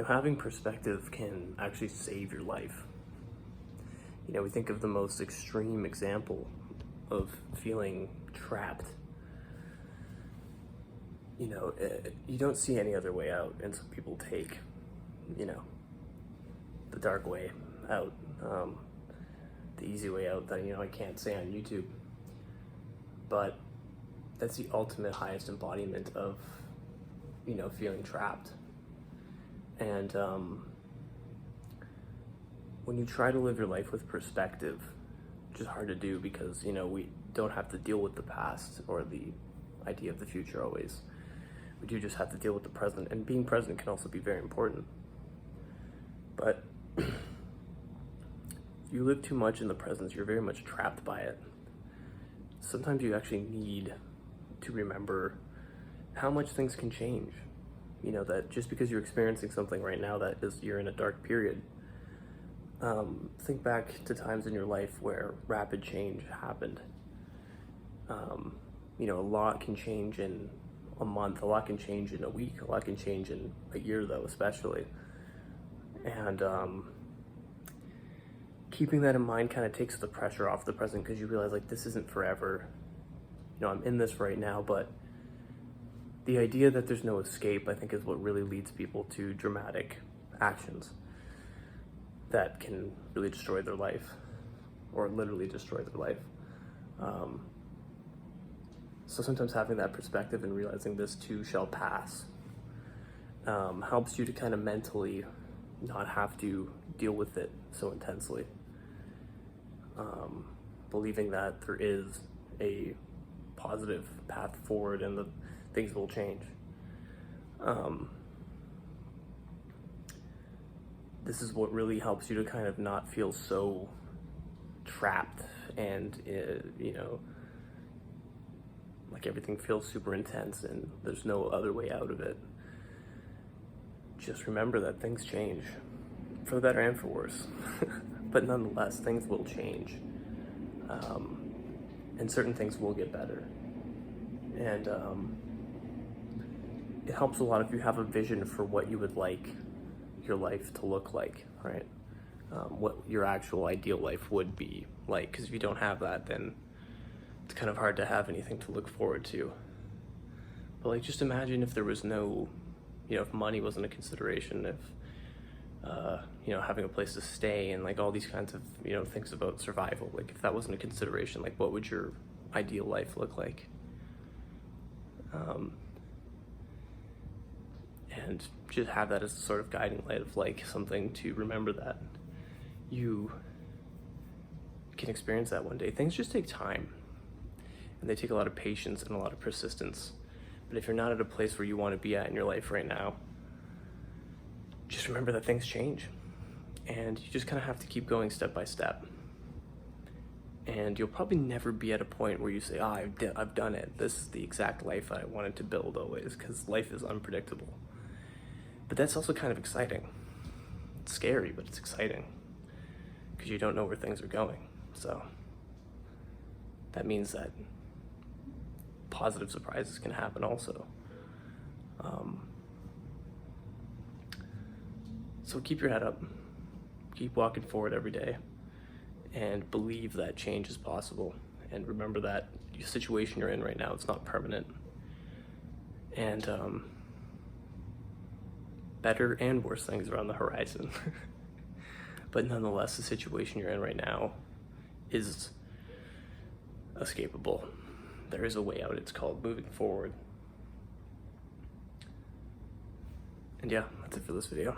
Having perspective can actually save your life. We think of the most extreme example of feeling trapped. You don't see any other way out, and some people take, the dark way out, the easy way out that, I can't say on YouTube. But that's the ultimate highest embodiment of, feeling trapped. And when you try to live your life with perspective, which is hard to do because, we don't have to deal with the past or the idea of the future always. We do just have to deal with the present, and being present can also be very important. But if you live too much in the present, you're very much trapped by it. Sometimes you actually need to remember how much things can change. That just because you're experiencing something right now that is, you're in a dark period. Think back to times in your life where rapid change happened. A lot can change in a month, a lot can change in a week, a lot can change in a year though, especially. And keeping that in mind kind of takes the pressure off the present, because you realize like this isn't forever. I'm in this right now, but the idea that there's no escape, I think, is what really leads people to dramatic actions that can really destroy their life, or literally destroy their life. So sometimes having that perspective and realizing this too shall pass helps you to kind of mentally not have to deal with it so intensely. Believing that there is a positive path forward and that things will change. This is what really helps you to kind of not feel so trapped and, like everything feels super intense and there's no other way out of it. Just remember that things change, for the better and for worse. But nonetheless, things will change. And certain things will get better. And it helps a lot if you have a vision for what you would like your life to look like, right? What your actual ideal life would be like, because if you don't have that, then it's kind of hard to have anything to look forward to. But like, just imagine if there was no, if money wasn't a consideration, if, having a place to stay and like all these kinds of, things about survival, like if that wasn't a consideration, like what would your ideal life look like? And just have that as a sort of guiding light of like something to remember that you can experience that one day. Things just take time, and they take a lot of patience and a lot of persistence. But if you're not at a place where you want to be at in your life right now, just remember that things change, and you just kind of have to keep going step by step. And you'll probably never be at a point where you say, I've done it. This is the exact life I wanted to build always, because life is unpredictable. But that's also kind of exciting. It's scary, but it's exciting, because you don't know where things are going. So that means that positive surprises can happen also. So keep your head up, keep walking forward every day, and believe that change is possible. And remember that the situation you're in right now, it's not permanent. And better and worse things are on the horizon. But nonetheless, the situation you're in right now is escapable. There is a way out. It's called moving forward. And yeah, that's it for this video.